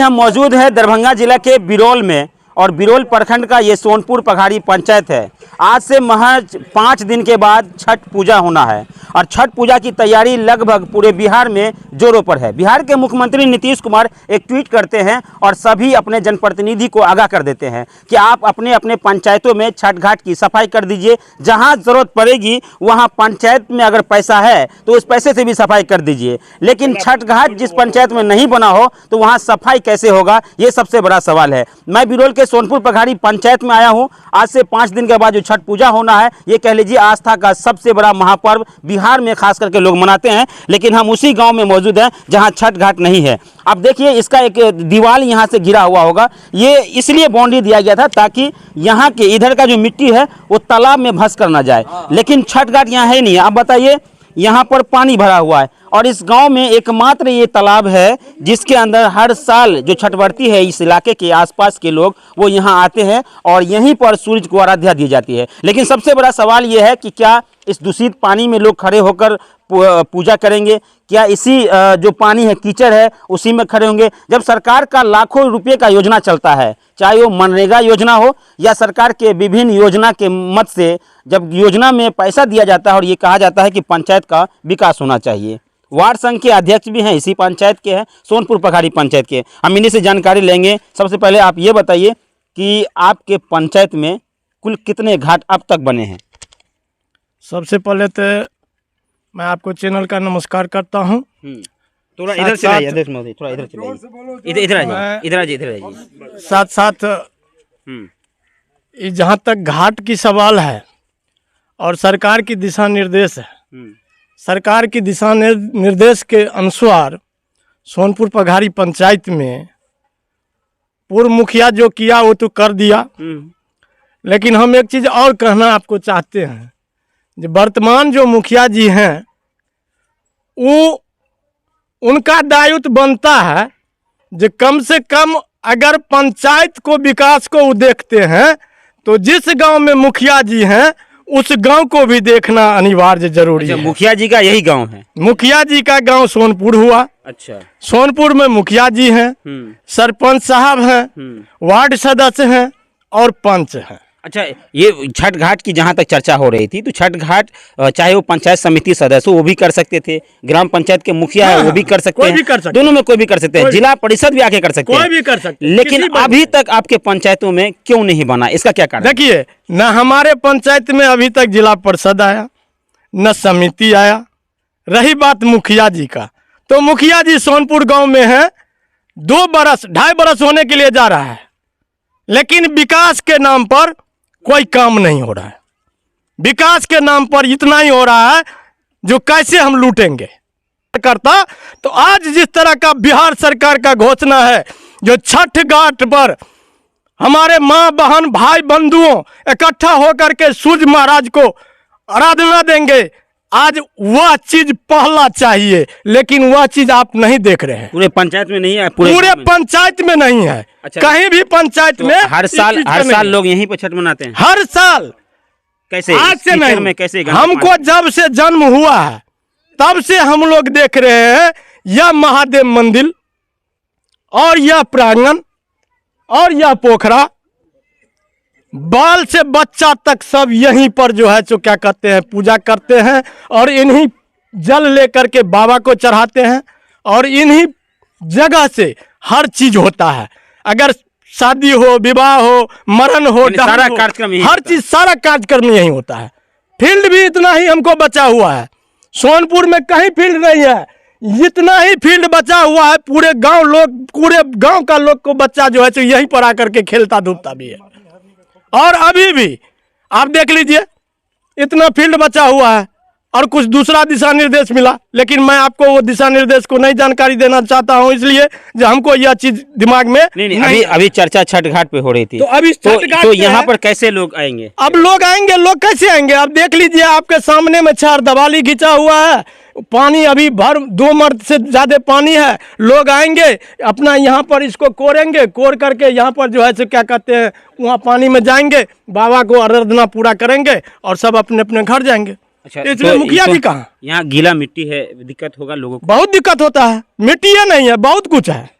हम मौजूद है दरभंगा जिला के बिरौल में और बिरौल प्रखंड का ये सोनपुर पघाड़ी पंचायत है। आज से महज 5 दिन के बाद छठ पूजा होना है और छठ पूजा की तैयारी लगभग पूरे बिहार में जोरों पर है। बिहार के मुख्यमंत्री नीतीश कुमार एक ट्वीट करते हैं और सभी अपने जनप्रतिनिधि को आगाह कर देते हैं कि आप अपने अपने पंचायतों में छठ घाट की सफाई कर दीजिए। जहां ज़रूरत पड़ेगी वहां पंचायत में अगर पैसा है तो उस पैसे से भी सफाई कर दीजिए, लेकिन छठ घाट जिस पंचायत में नहीं बना हो तो वहां सफाई कैसे होगा, ये सबसे बड़ा सवाल है। मैं बिरौल के सोनपुर पघाड़ी पंचायत में आया हूं। आज से 5 दिन के बाद जो छठ पूजा होना है, ये कह लीजिए आस्था का सबसे बड़ा महापर्व बिहार में खास करके लोग मनाते हैं, लेकिन हम उसी गांव में मौजूद हैं जहां छठ घाट नहीं है। अब देखिए, इसका एक दीवार यहां से गिरा हुआ होगा। ये इसलिए बाउंड्री दिया गया था ताकि यहां के इधर का जो मिट्टी है वो तालाब में भस कर ना जाए, लेकिन छठ घाट यहाँ है नहीं। आप बताइए, यहाँ पर पानी भरा हुआ है और इस गांव में एकमात्र ये तालाब है जिसके अंदर हर साल जो छठवर्ती है, इस इलाके के आसपास के लोग वो यहाँ आते हैं और यहीं पर सूरज को आराध्या दी जाती है। लेकिन सबसे बड़ा सवाल ये है कि क्या इस दूषित पानी में लोग खड़े होकर पूजा करेंगे? क्या इसी जो पानी है, कीचड़ है, उसी में खड़े होंगे? जब सरकार का लाखों रुपये का योजना चलता है, चाहे वो मनरेगा योजना हो या सरकार के विभिन्न योजना के मत से, जब योजना में पैसा दिया जाता है और ये कहा जाता है कि पंचायत का विकास होना चाहिए। वार्ड संघ के अध्यक्ष भी हैं, इसी पंचायत के हैं, सोनपुर पघाड़ी पंचायत के। हम इन्हीं से जानकारी लेंगे। सबसे पहले आप ये बताइए कि आपके पंचायत में कुल कितने घाट अब तक बने हैं? सबसे पहले तो मैं आपको चैनल का नमस्कार करता हूँ। थोड़ा इधर से आइए अध्यक्ष महोदय, थोड़ा इधर चले आइए, इधर आइए, इधर आइए, इधर आइए। साथ साथ जहाँ तक घाट की सवाल है और सरकार की दिशा निर्देश है, सरकार की दिशा निर्देश के अनुसार सोनपुर पघाड़ी पंचायत में पूर्व मुखिया जो किया वो तो कर दिया, लेकिन हम एक चीज़ और कहना आपको चाहते हैं। जो वर्तमान जो मुखिया जी हैं, वो उनका दायित्व बनता है जो कम से कम अगर पंचायत को विकास को वो देखते हैं तो जिस गांव में मुखिया जी हैं उस गांव को भी देखना अनिवार्य जरूरी है। मुखिया जी का यही गांव है? मुखिया जी का गांव सोनपुर हुआ। अच्छा। सोनपुर में मुखिया जी हैं, सरपंच साहब हैं, वार्ड सदस्य हैं और पंच हैं। अच्छा, ये छठ घाट की जहाँ तक चर्चा हो रही थी, तो छठ घाट चाहे वो पंचायत समिति सदस्य वो भी कर सकते थे, ग्राम पंचायत के मुखिया है वो भी कर सकते हैं, दोनों में कोई भी कर सकते हैं, जिला परिषद भी आके कर सकते हैं, कोई भी कर सकते हैं। लेकिन अभी तक आपके पंचायतों में क्यों नहीं बना, इसका क्या कारण? देखिए, न हमारे पंचायत में अभी तक जिला परिषद आया, न समिति आया। रही बात मुखिया जी का, तो मुखिया जी सोनपुर गाँव में है, 2-2.5 बरस होने के लिए जा रहा है, लेकिन विकास के नाम पर कोई काम नहीं हो रहा है। विकास के नाम पर इतना ही हो रहा है जो कैसे हम लूटेंगे करता। तो आज जिस तरह का बिहार सरकार का घोषणा है, जो छठ घाट पर हमारे माँ बहन भाई बंधुओं इकट्ठा होकर के सूर्य महाराज को आराधना देंगे, आज वह चीज पहला चाहिए, लेकिन वह चीज आप नहीं देख रहे हैं। पूरे पंचायत में नहीं है? पूरे पंचायत में नहीं है। अच्छा, कहीं भी पंचायत में हर साल लोग यहीं पर छठ मनाते हैं? हर साल। कैसे? आज से नहीं, कैसे? हमको जब से जन्म हुआ है तब से हम लोग देख रहे हैं यह महादेव मंदिर और यह प्रांगण और यह पोखरा, बाल से बच्चा तक सब यहीं पर जो है जो क्या कहते हैं पूजा करते हैं और इन्हीं जल लेकर के बाबा को चढ़ाते हैं और इन्हीं जगह से हर चीज होता है। अगर शादी हो, विवाह हो, मरण हो, सारा कार्यक्रम हर चीज, सारा कार्यक्रम यहीं होता है। फील्ड भी इतना ही हमको बचा हुआ है। सोनपुर में कहीं फील्ड नहीं है, इतना ही फील्ड बचा हुआ है। पूरे गांव का लोग को बच्चा जो है तो यहीं पर आकर के खेलता धूपता भी है। और अभी भी आप देख लीजिए, इतना फील्ड बचा हुआ है और कुछ दूसरा दिशा निर्देश मिला, लेकिन मैं आपको वो दिशा निर्देश को नहीं जानकारी देना चाहता हूं, इसलिए जो हमको यह चीज दिमाग में नहीं। अभी चर्चा छठ घाट पे हो रही थी, तो अभी तो यहाँ पर कैसे लोग आएंगे? अब लोग आएंगे, लोग कैसे आएंगे? अब देख लीजिए, आपके सामने में 4 दवाली खींचा हुआ है, पानी अभी भर 2 मर्द से ज्यादा पानी है। लोग आएंगे अपना यहाँ पर इसको कोरेंगे, कोर करके यहाँ पर जो है सो क्या कहते हैं वहाँ पानी में जाएंगे, बाबा को आराधना पूरा करेंगे और सब अपने अपने घर जाएंगे। अच्छा, इसलिए तो मुखिया जी कहाँ? यहाँ गीला मिट्टी है, दिक्कत होगा लोगों को? बहुत दिक्कत होता है। मिट्टी है नहीं है, बहुत कुछ है।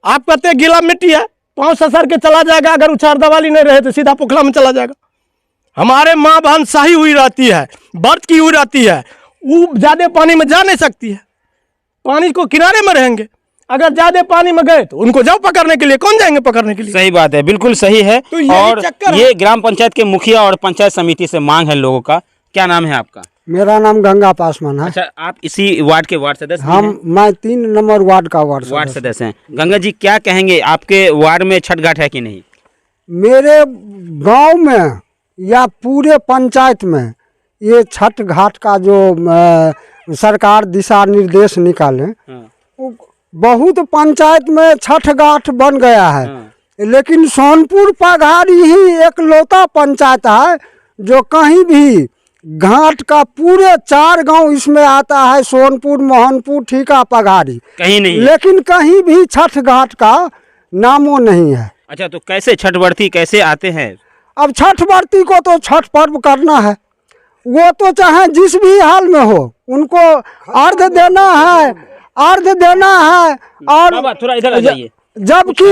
आप कहते हैं गीला मिट्टी है, पाँव ससर के चला जाएगा, अगर उछार दवाली नहीं रहे तो सीधा पोखला में चला जाएगा। हमारे माँ बहन सही हुई रहती है, बर्थ की हुई रहती है, वो ज़्यादा पानी में जा नहीं सकती है, पानी को किनारे में रहेंगे। अगर ज्यादा पानी में गए तो उनको जाओ पकड़ने के लिए, कौन जाएंगे पकड़ने के लिए? सही बात है, बिल्कुल सही है। तो और चक्कर ये ग्राम पंचायत के मुखिया और पंचायत समिति से मांग है लोगों का। क्या नाम है आपका? मेरा नाम गंगा पासवान है। अच्छा, आप इसी वार्ड के वार्ड सदस्य हम हैं? मैं 3 नंबर वार्ड का वार्ड सदस्य हैं। गंगा जी, क्या कहेंगे, आपके वार्ड में छठ घाट है कि नहीं? मेरे गांव में या पूरे पंचायत में ये छठ घाट का जो सरकार दिशा निर्देश निकाले, वो बहुत पंचायत में छठ घाट बन गया है, लेकिन सोनपुर पघारी ही एकलौता पंचायत है जो कहीं भी घाट का पूरे 4 गांव इसमें आता है, सोनपुर, मोहनपुर, ठीका, पघारी, कहीं नहीं, लेकिन कहीं भी छठ घाट का नामो नहीं है। अच्छा, तो कैसे छठ व्रती कैसे आते हैं? अब छठ व्रती को तो छठ पर्व करना है, वो तो चाहे जिस भी हाल में हो उनको अर्घ देना है, अर्घ देना है। और बाबा थोड़ा इधर आ जाइए, जबकि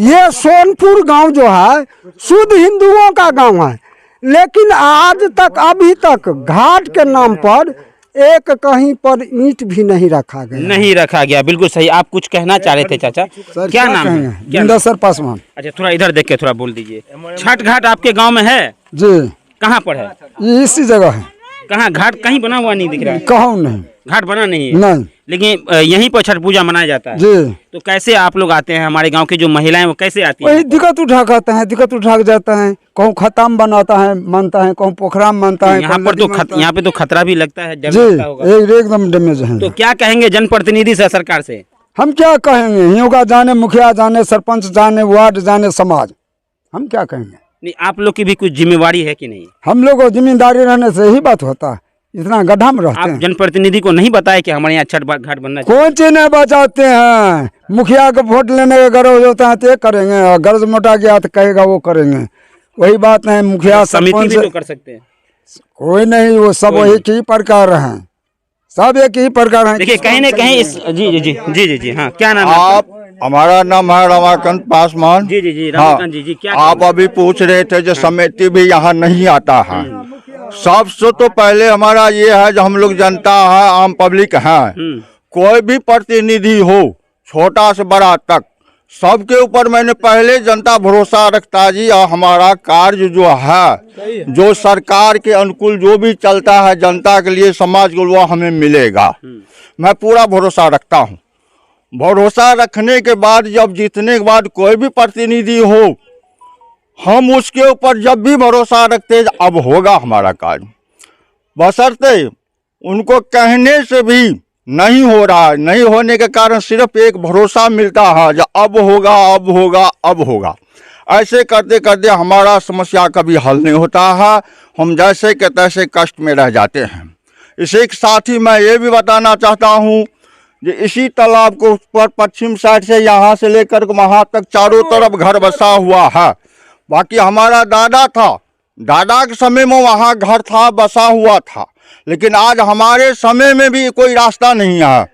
ये सोनपुर गांव जो है शुद्ध हिंदुओं का गांव है, लेकिन आज तक अभी तक घाट के नाम पर एक कहीं पर ईंट भी नहीं रखा गया। नहीं रखा गया, बिल्कुल सही। आप कुछ कहना चाह रहे थे चाचा, क्या नाम है? जिंदर पासवान। अच्छा, थोड़ा इधर देख के थोड़ा बोल दीजिए। छठ घाट आपके गांव में है जी? कहाँ पर है? ये इसी जगह है। कहाँ? घाट कहीं बना हुआ नहीं दिख रहा है? कहूँ नहीं, घाट बना नहीं है, नहीं, लेकिन यहीं पर छठ पूजा मनाया जाता है जी। तो कैसे आप लोग आते हैं? हमारे गांव की जो महिलाएं वो कैसे आती हैं? वही दिक्कत उठा करते हैं, दिक्कत उठा के जाते हैं, कहूँ खत्म बनाता है, मानता है, कहूँ पोखरा में मानता है। यहाँ पर तो यहाँ पे तो खतरा भी लगता है, डर जी, लगता होगा। एकदम डैमेज है। तो क्या कहेंगे जनप्रतिनिधि से, सरकार से? हम क्या कहेंगे, यूँ का जाने मुखिया जाने, सरपंच जाने, वार्ड जाने, समाज, हम क्या कहेंगे? नहीं, आप लोग की भी कुछ जिम्मेवारी है कि नहीं? हम लोग को जिम्मेदारी रहने से यही बात होता है, इतना गड्ढा में रहते आप हैं। जनप्रतिनिधि को नहीं बताया कि हमारे यहाँ छठ घाट बनना चाहिए? कौन चीज नहीं बचाते हैं, मुखिया को वोट लेने का गरज होता है तो ये करेंगे, और गरज मोटा गया तो कहेगा वो करेंगे। वही बात है, मुखिया समिति भी सरपंच तो कर सकते हैं। कोई नहीं, वो सब कोई एक ही प्रकार हैं, सब एक ही प्रकार हैं। देखिए कहीं ना कहीं इस जी जी जी जी जी जी हाँ, क्या नाम है आप? आपका? हमारा नाम है रमाकांत पासवान। जी जी जी, हाँ, रमाकांत जी क्या आप अभी पूछ रहे थे जो समिति भी यहाँ नहीं आता है। सबसे तो पहले हमारा ये है जो हम लोग जनता है, आम पब्लिक है, कोई भी प्रतिनिधि हो छोटा से बड़ा तक, सबके ऊपर मैंने पहले जनता भरोसा रखता है जी। और हमारा कार्य जो है, जो सरकार के अनुकूल जो भी चलता है जनता के लिए, समाज को, वो हमें मिलेगा, मैं पूरा भरोसा रखता हूँ। भरोसा रखने के बाद जब जीतने के बाद कोई भी प्रतिनिधि हो, हम उसके ऊपर जब भी भरोसा रखते अब होगा हमारा कार्य, बशर्ते उनको कहने से भी नहीं हो रहा है। नहीं होने के कारण सिर्फ एक भरोसा मिलता है जो अब होगा, अब होगा, अब होगा। ऐसे करते करते हमारा समस्या कभी हल नहीं होता है, हम जैसे के तैसे कष्ट में रह जाते हैं। इसी के साथ ही मैं ये भी बताना चाहता हूँ कि इसी तालाब को ऊपर पश्चिम साइड से यहाँ से लेकर वहाँ तक चारों तरफ घर बसा हुआ है। बाकी हमारा दादा था, दादा के समय में वहाँ घर था, बसा हुआ था, लेकिन आज हमारे समय में भी कोई रास्ता नहीं है।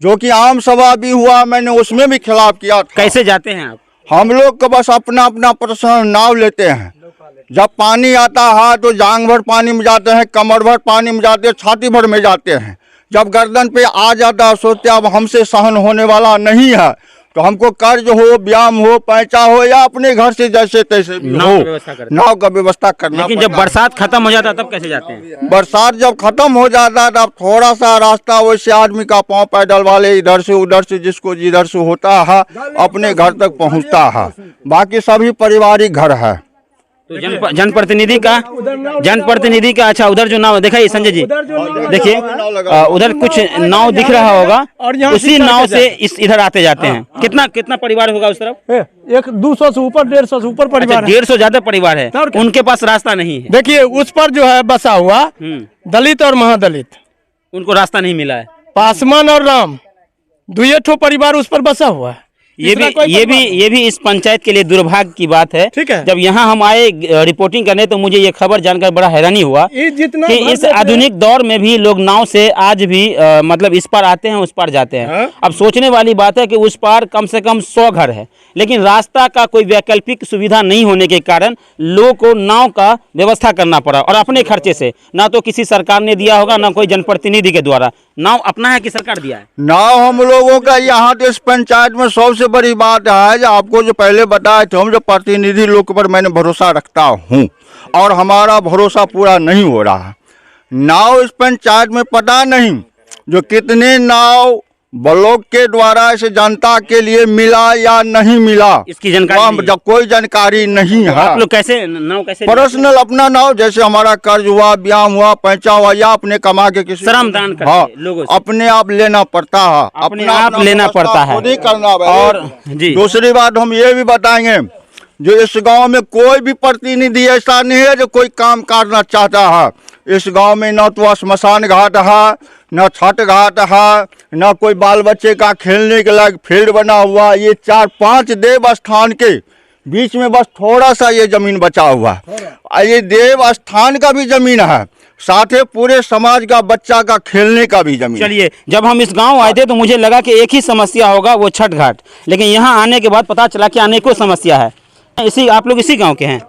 जो कि आम सभा भी हुआ, मैंने उसमें भी खिलाफ किया था। कैसे जाते हैं आप? हम लोग को बस अपना अपना पर्सनल नाव लेते हैं। जब पानी आता है तो जांग भर पानी में जाते हैं, कमर भर पानी में जाते हैं, छाती भर में जाते हैं। जब गर्दन पे आ जाता है सोचते अब हमसे सहन होने वाला नहीं है, तो हमको कर्ज हो, व्यायाम हो, पैसा हो, या अपने घर से जैसे तैसे भी हो, नाव का व्यवस्था करना। लेकिन जब बरसात खत्म हो जाता है तब कैसे जाते हैं? बरसात जब खत्म हो जाता है तब थोड़ा सा रास्ता वैसे आदमी का पाँव पैदल वाले इधर से उधर से जिसको जिधर से होता है अपने घर तक पहुंचता है। बाकी सभी पारिवारिक घर है। तो जनप्रतिनिधि का अच्छा, उधर जो नाव देखा संजय जी, देखिए उधर कुछ नाव दिख रहा होगा, और उसी नाव से इधर आते जाते हैं। कितना परिवार होगा उस तरफ? एक 200 से ऊपर, 150 से ऊपर परिवार है। 150 ज्यादा परिवार है, उनके पास रास्ता नहीं है। देखिए उस पर जो है बसा हुआ दलित और महादलित, उनको रास्ता नहीं मिला है। पासवान और राम 2 ठो परिवार उस पर बसा हुआ है। तीसरा कोई ये भी इस पंचायत के लिए दुर्भाग्य की बात है। ठीक है। जब यहाँ हम आए रिपोर्टिंग करने तो मुझे ये खबर जानकर बड़ा हैरानी हुआ जितना कि इस आधुनिक दौर में भी लोग नाव से आज भी मतलब इस पार आते हैं उस पार जाते हैं। हाँ? अब सोचने वाली बात है कि उस पार कम से कम 100 घर है, लेकिन रास्ता का कोई वैकल्पिक सुविधा नहीं होने के कारण लोगों को नाव का व्यवस्था करना पड़ा और अपने खर्चे से, ना तो किसी सरकार ने दिया होगा ना कोई जनप्रतिनिधि के द्वारा। नाव अपना है कि सरकार दिया है? नाव हम लोगों का यहाँ तो इस पंचायत में सबसे बड़ी बात है जो आपको जो पहले बताए थे, हम जो प्रतिनिधि लोग पर मैंने भरोसा रखता हूँ और हमारा भरोसा पूरा नहीं हो रहा। नाव इस पंचायत में पता नहीं जो कितने नाव ब्लॉक के द्वारा इस जनता के लिए मिला या नहीं मिला, इसकी जानकारी नहीं है। जब कोई जानकारी नहीं है। आप लोग कैसे नाव कैसे पर्सनल अपना नाव, जैसे हमारा कर्ज हुआ, ब्याह हुआ, पैसा हुआ या अपने कमा के किसी श्रम दान करके हाँ, लोगों से अपने आप लेना पड़ता है, अपने आप लेना पड़ता है खुद ही करना है। और जी दूसरी बात हम ये भी बताएंगे जो इस गांव में कोई भी प्रतिनिधि ऐसा नहीं है जो कोई काम करना चाहता है। इस गांव में न तो श्मशान घाट है, न छठ घाट है, न कोई बाल बच्चे का खेलने के लिए फील्ड बना हुआ। ये 4-5 देव स्थान के बीच में बस थोड़ा सा ये जमीन बचा हुआ है। ये देव स्थान का भी जमीन है, साथ ही पूरे समाज का बच्चा का खेलने का भी जमीन। चलिए, जब हम इस गांव आए थे तो मुझे लगा कि एक ही समस्या होगा, वो छठ घाट, लेकिन यहाँ आने के बाद पता चला कि अनेकों समस्या है। आप लोग इसी गांव के हैं?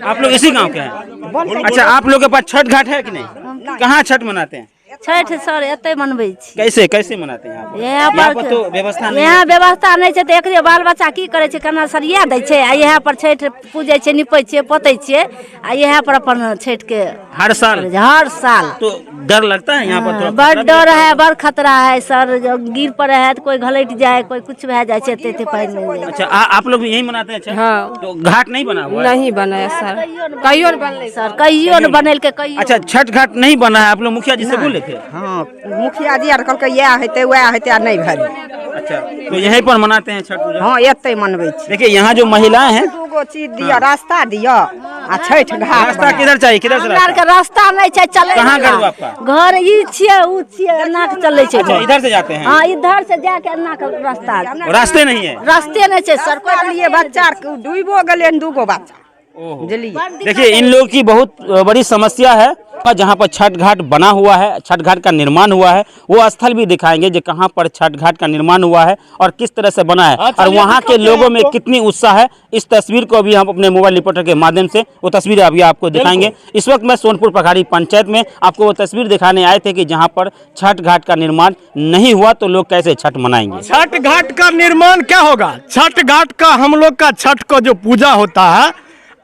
आप लोग इसी गांव के हैं? अच्छा, आप लोग के पास छठ घाट है कि नहीं? कहाँ छठ मनाते हैं? छठ सर एते मनबै छी। कैसे कैसे मनाते हैं आप? यहाँ पर तो व्यवस्था नहीं है। यहाँ व्यवस्था नहीं छै तो एकरे बाल बच्चा की करे छै, केना सरिया दै छै आ यहाँ पर छठ पूजे छै, निपै छै, पोतै छै आ यहाँ पर अपन छठ के हर साल तो डर लगता है यहाँ पर? बड़ डर है, बड़ खतरा है सर। जो गिर पड़े है तो कोई घलट जाए, कोई कुछ भे जाए छै, ते पानी नहीं जाए। अच्छा, आप लोग भी यही मनाते हैं? अच्छा, हाँ। तो घाट नहीं बना हुआ है? नहीं बना है सर, कहियो न बनले सर, कहियो न बनल के कहियो। अच्छा, छठ घाट नहीं बना है, आप लोग मुखिया जी से बोले थे? हाँ, मुखिया जी आर कहलकै यह हेतै वह हेतै आ नहीं भरी। अच्छा, तो यहीं पर मनाते हैं छठ पूजा? हाँ, एते मनबै छी। देखिए, यहाँ जो महिलाएं हैं, दूगो चीज दिया, रास्ता दिया आ छठ घाट रास्ता किधर चाहिए? किधर से हमरा आर रास्ता? के रास्ता नहीं छै चले। कहाँ घर हुआ आपका? घर ई छियै उ छियै, एना के चले छै। अच्छा, इधर से जाते हैं? हाँ, इधर से जाके एना के रास्ता, रास्ते नहीं है? रास्ते नहीं छै सर। कोई लिए बच्चा डूबो गेलै दूगो बच्चा। देखिए, इन लोगों की बहुत बड़ी समस्या है। जहाँ पर छठ घाट बना हुआ है, छठ घाट का निर्माण हुआ है, वो स्थल भी दिखाएंगे जो कहाँ पर छठ घाट का निर्माण हुआ है और किस तरह से बना है और वहाँ के लोगों में कितनी उत्साह है। इस तस्वीर को भी हम अपने मोबाइल रिपोर्टर के माध्यम से वो तस्वीर अभी आपको दिखाएंगे। इस वक्त मैं सोनपुर पघाड़ी पंचायत में आपको वो तस्वीर दिखाने आए थे कि जहाँ पर छठ घाट का निर्माण नहीं हुआ तो लोग कैसे छठ मनाएंगे। छठ घाट का निर्माण क्या होगा? छठ घाट का हम लोग का छठ का जो पूजा होता है,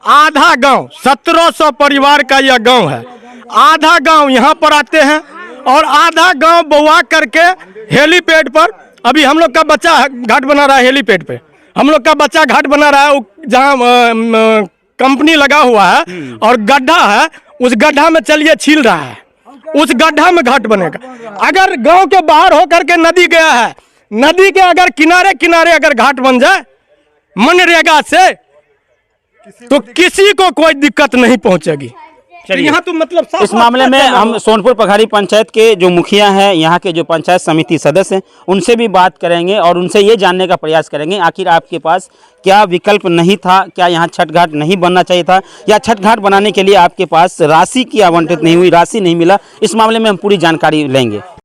आधा गांव 1700 परिवार का यह गांव है, आधा गांव यहाँ पर आते हैं और आधा गांव बउआ करके हेलीपैड पर, अभी हम लोग का बच्चा घाट बना रहा है हेलीपैड पे, हम लोग का बच्चा घाट बना रहा है जहाँ कंपनी लगा हुआ है और गड्ढा है, उस गड्ढा में चलिए छील रहा है, उस गड्ढा में घाट बनेगा। अगर गांव के बाहर होकर के नदी गया है, नदी के अगर किनारे किनारे अगर घाट बन जाए मनरेगा से तो किसी को कोई दिक्कत नहीं पहुंचेगी। चलिए, यहाँ तो मतलब इस मामले में हम सोनपुर पघाड़ी पंचायत के जो मुखिया हैं, यहाँ के जो पंचायत समिति सदस्य हैं, उनसे भी बात करेंगे और उनसे ये जानने का प्रयास करेंगे आखिर आपके पास क्या विकल्प नहीं था, क्या यहाँ छठ घाट नहीं बनना चाहिए था, या छठ घाट बनाने के लिए आपके पास राशि की आवंटित नहीं हुई, राशि नहीं मिला। इस मामले में हम पूरी जानकारी लेंगे।